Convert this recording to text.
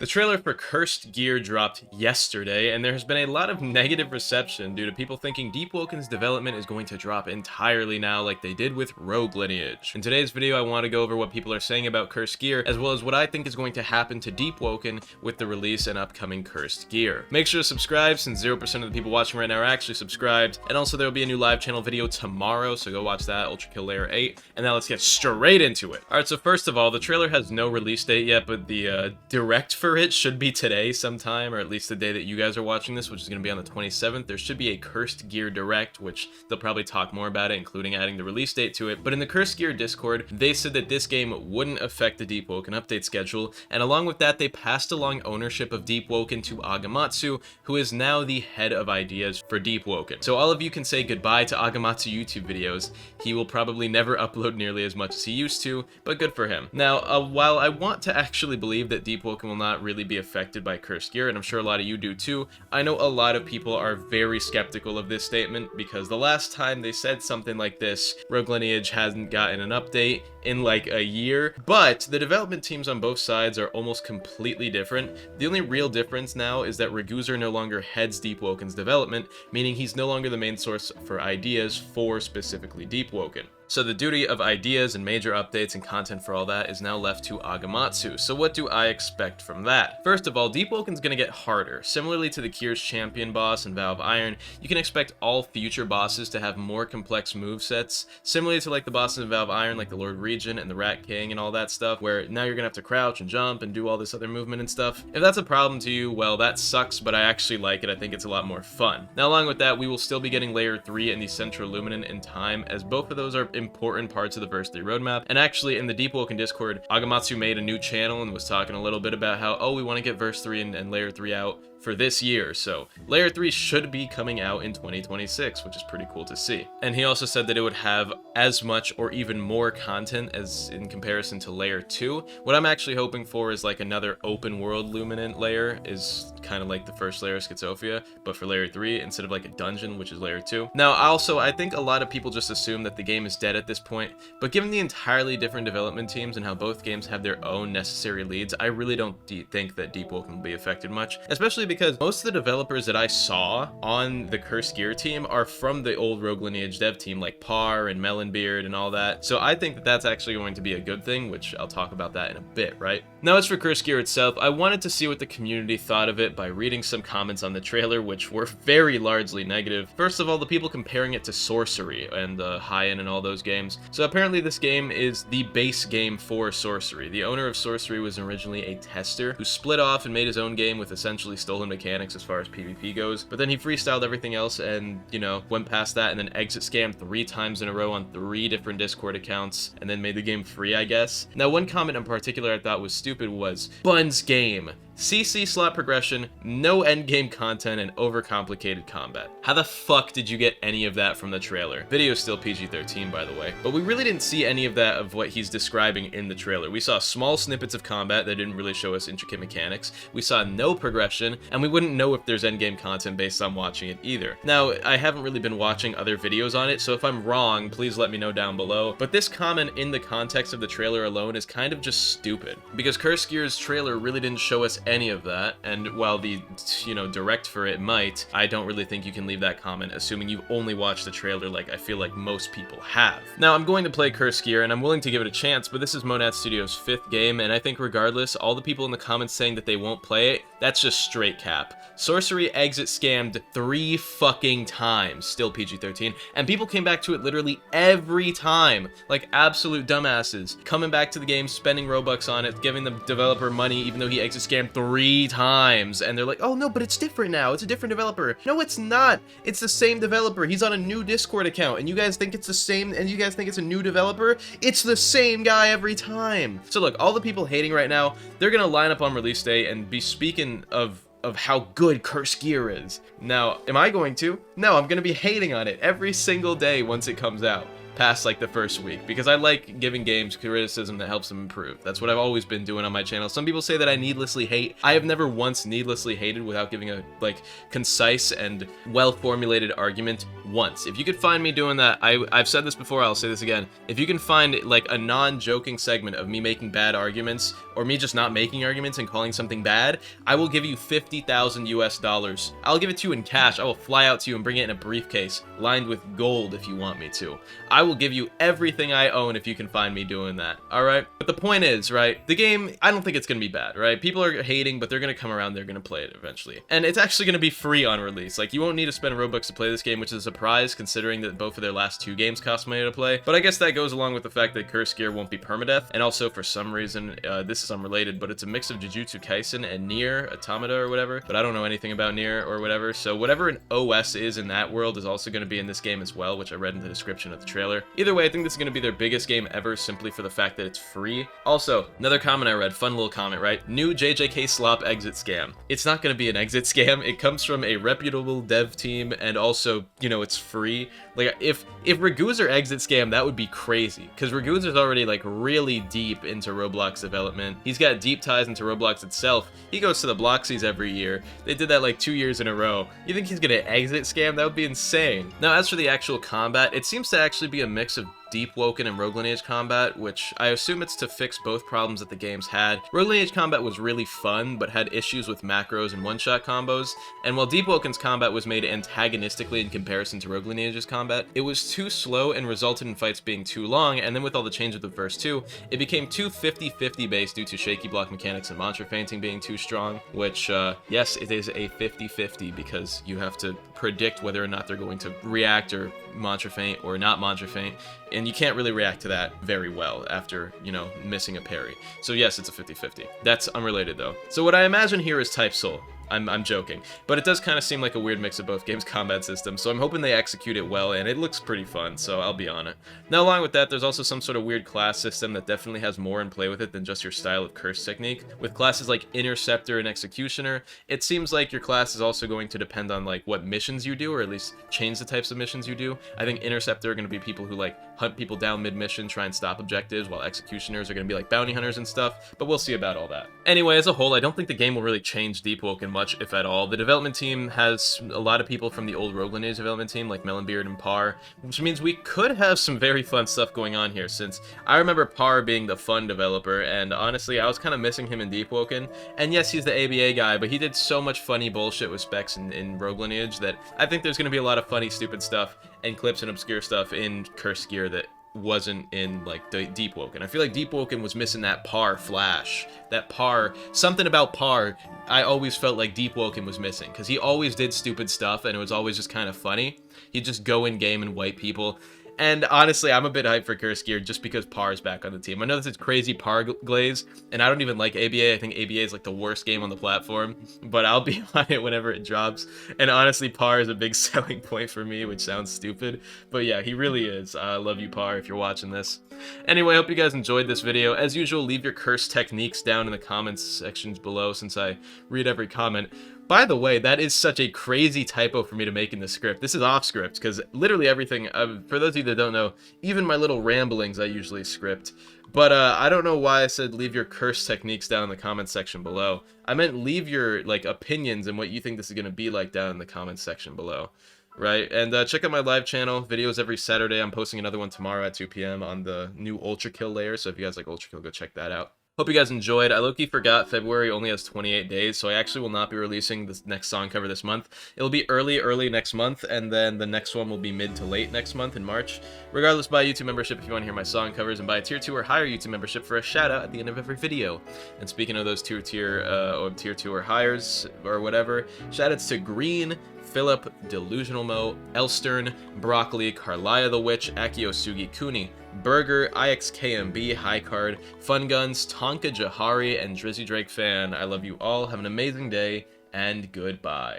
The trailer for Cursed Gear dropped yesterday, and there has been a lot of negative reception due to people thinking DEEPWOKEN's development is going to drop entirely now like they did with Rogue Lineage. In today's video, I want to go over what people are saying about Cursed Gear, as well as what I think is going to happen to DEEPWOKEN with the release and upcoming Cursed Gear. Make sure to subscribe, since 0% of the people watching right now are actually subscribed, and also there will be a new live channel video tomorrow, so go watch that, Ultra Kill Layer 8, and now let's get straight into it. Alright, so first of all, the trailer has no release date yet, but the direct for it should be today sometime, or at least the day that you guys are watching this, which is going to be on the 27th. There should be a Cursed Gear Direct, which they'll probably talk more about it, including adding the release date to it. But in the Cursed Gear Discord, they said that this game wouldn't affect the DEEPWOKEN update schedule, and along with that, they passed along ownership of DEEPWOKEN to Agamatsu, who is now the head of ideas for DEEPWOKEN. So all of you can say goodbye to Agamatsu YouTube videos. He will probably never upload nearly as much as he used to, but good for him. Now, while I want to actually believe that DEEPWOKEN will not really be affected by Cursed Gear, and I'm sure a lot of you do too, I know a lot of people are very skeptical of this statement, because the last time they said something like this, Rogue Lineage hasn't gotten an update in like a year, but the development teams on both sides are almost completely different. The only real difference now is that Reaconteur no longer heads DEEPWOKEN's development, meaning he's no longer the main source for ideas for specifically DEEPWOKEN. So the duty of ideas and major updates and content for all that is now left to Agamatsu. So what do I expect from that? First of all, DEEPWOKEN's gonna get harder. Similarly to the Kier's Champion boss and Valve Iron, you can expect all future bosses to have more complex movesets, similarly to like the bosses in Valve Iron, like the Lord Regent and the Rat King and all that stuff, where now you're gonna have to crouch and jump and do all this other movement and stuff. If that's a problem to you, well, that sucks, but I actually like it. I think it's a lot more fun. Now, along with that, we will still be getting Layer 3 and the Central Luminant in time, as both of those are important parts of the Verse 3 roadmap. And actually, in the DEEPWOKEN Discord, Agamatsu made a new channel and was talking a little bit about how, oh, we want to get Verse 3 and Layer 3 out for this year. So Layer 3 should be coming out in 2026, which is pretty cool to see. And he also said that it would have as much or even more content as in comparison to Layer 2. What I'm actually hoping for is like another open world Luminant layer, is kind of like the first layer of Schizophia, but for Layer 3 instead of like a dungeon, which is Layer 2. Now, also, I think a lot of people just assume that the game is dead at this point, but given the entirely different development teams and how both games have their own necessary leads, I really don't think that DEEPWOKEN will be affected much, especially because most of the developers that I saw on the Cursed Gear team are from the old Rogue Lineage dev team, like Par and Melonbeard and all that. So I think that that's actually going to be a good thing, which I'll talk about that in a bit, right? Now, as for Cursed Gear itself, I wanted to see what the community thought of it by reading some comments on the trailer, which were very largely negative. First of all, the people comparing it to Sorcery and High-End and all those games. So apparently this game is the base game for Sorcery. The owner of Sorcery was originally a tester who split off and made his own game with essentially stolen mechanics as far as PvP goes, but then he freestyled everything else and, you know, went past that and then exit scammed 3 times in a row on 3 different Discord accounts and then made the game free, I guess. Now, one comment in particular I thought was stupid was, Bun's game. CC slot progression, no endgame content, and overcomplicated combat. How the fuck did you get any of that from the trailer? Video's still PG-13, by the way. But we really didn't see any of that of what he's describing in the trailer. We saw small snippets of combat that didn't really show us intricate mechanics. We saw no progression, and we wouldn't know if there's endgame content based on watching it either. Now, I haven't really been watching other videos on it, so if I'm wrong, please let me know down below. But this comment in the context of the trailer alone is kind of just stupid, because Cursed Gear's trailer really didn't show us any of that, and while the, you know, direct for it might, I don't really think you can leave that comment assuming you've only watched the trailer like I feel like most people have. Now, I'm going to play Cursed Gear, and I'm willing to give it a chance, but this is Monad Studios' 5th game, and I think regardless, all the people in the comments saying that they won't play it, that's just straight cap. Sorcery exit scammed 3 fucking times, still PG-13, and people came back to it literally every time, like absolute dumbasses, coming back to the game, spending Robux on it, giving the developer money even though he exit scammed 3 times, and they're like, oh no, but it's different now, it's a different developer. No, it's not. It's the same developer. He's on a new Discord account, and you guys think it's the same, and you guys think it's a new developer? It's the same guy every time. So look, all the people hating right now, they're gonna line up on release day and be speaking of how good Cursed Gear is. Now, am I going to? No, I'm gonna be hating on it every single day once it comes out, past like the first week, because I like giving games criticism that helps them improve. That's what I've always been doing on my channel. Some people say that I needlessly hate. I have never once needlessly hated without giving a like concise and well-formulated argument once. If you could find me doing that, I've said this before, I'll say this again. If you can find like a non-joking segment of me making bad arguments, or me just not making arguments and calling something bad, I will give you $50,000 US. I'll give it to you in cash. I will fly out to you and bring it in a briefcase lined with gold if you want me to. I will give you everything I own if you can find me doing that. All right. But the point is, right, the game, I don't think it's going to be bad, right? People are hating, but they're going to come around. They're going to play it eventually. And it's actually going to be free on release. Like, you won't need to spend Robux to play this game, which is a surprise considering that both of their last 2 games cost money to play. But I guess that goes along with the fact that Cursed Gear won't be permadeath. And also, for some reason, this is unrelated, but it's a mix of Jujutsu Kaisen and Nier Automata or whatever. But I don't know anything about Nier or whatever. So whatever an OS is in that world is also going to be in this game as well, which I read in the description of the trailer. Either way, I think this is going to be their biggest game ever simply for the fact that it's free. Also, another comment I read, fun little comment, right? New JJK slop exit scam. It's not going to be an exit scam. It comes from a reputable dev team, and also, you know, it's free. Like, if Reaconteur exit scam, that would be crazy, because Reaconteur's already like really deep into Roblox development. He's got deep ties into Roblox itself. He goes to the Bloxies every year. They did that like 2 years in a row. You think he's gonna exit scam? That would be insane. Now, as for the actual combat, it seems to actually be a mix of DEEPWOKEN and Rogue Lineage combat, which I assume it's to fix both problems that the games had. Rogue Lineage combat was really fun, but had issues with macros and one-shot combos, and while DEEPWOKEN's combat was made antagonistically in comparison to Rogue Lineage's combat, it was too slow and resulted in fights being too long, and then with all the changes with verse 2, it became too 50-50 based due to shaky block mechanics and mantra fainting being too strong, which, yes, it is a 50-50 because you have to predict whether or not they're going to react or mantra feint or not mantra feint, and you can't really react to that very well after, you know, missing a parry. So yes, it's a 50-50. That's unrelated though. So what I imagine here is Type Soul. I'm joking, but it does kind of seem like a weird mix of both games' combat systems, so I'm hoping they execute it well, and it looks pretty fun, so I'll be on it. Now, along with that, there's also some sort of weird class system that definitely has more in play with it than just your style of curse technique. With classes like Interceptor and Executioner, it seems like your class is also going to depend on like what missions you do, or at least change the types of missions you do. I think Interceptor are going to be people who like hunt people down mid-mission, try and stop objectives, while Executioners are going to be like bounty hunters and stuff, but we'll see about all that. Anyway, as a whole, I don't think the game will really change DEEPWOKEN much, if at all. The development team has a lot of people from the old Rogue Lineage development team, like Melonbeard and Par, which means we could have some very fun stuff going on here, since I remember Par being the fun developer, and honestly, I was kind of missing him in DEEPWOKEN. And yes, he's the ABA guy, but he did so much funny bullshit with specs in Rogue Lineage that I think there's going to be a lot of funny, stupid stuff and clips and obscure stuff in Cursed Gear that wasn't in like DEEPWOKEN. I feel like DEEPWOKEN was missing that Par flash, that Par, something about Par. I always felt like DEEPWOKEN was missing, because he always did stupid stuff and it was always just kind of funny. He'd just go in game and wipe people. And honestly, I'm a bit hyped for Cursed Gear just because Par's back on the team. I know this is crazy Par glaze, and I don't even like ABA. I think ABA is like the worst game on the platform, but I'll be on it whenever it drops. And honestly, Par is a big selling point for me, which sounds stupid, but yeah, he really is. I love you, Par, if you're watching this. Anyway, I hope you guys enjoyed this video. As usual, leave your curse techniques down in the comments sections below, since I read every comment. By the way, that is such a crazy typo for me to make in the script. This is off script, because literally everything, for those of you that don't know, even my little ramblings I usually script. But I don't know why I said leave your curse techniques down in the comments section below. I meant leave your like opinions and what you think this is going to be like down in the comments section below. Right, and check out my live channel, videos every Saturday. I'm posting another one tomorrow at 2 p.m. on the new Ultra Kill layer, so if you guys like Ultra Kill, go check that out. Hope you guys enjoyed. I low-key forgot February only has 28 days, so I actually will not be releasing this next song cover this month. It'll be early next month, and then the next one will be mid to late next month in March. Regardless, buy a YouTube membership if you want to hear my song covers, and buy a tier 2 or higher YouTube membership for a shout-out at the end of every video. And speaking of those tier 2 or higher's or whatever, shout-outs to Green, Philip, Delusional Mo, Elstern, Broccoli, Carlia the Witch, Akiosugi Kuni, Burger, IXKMB, High Card, Fun Guns, Tonka Jahari, and Drizzy Drake Fan. I love you all. Have an amazing day, and goodbye.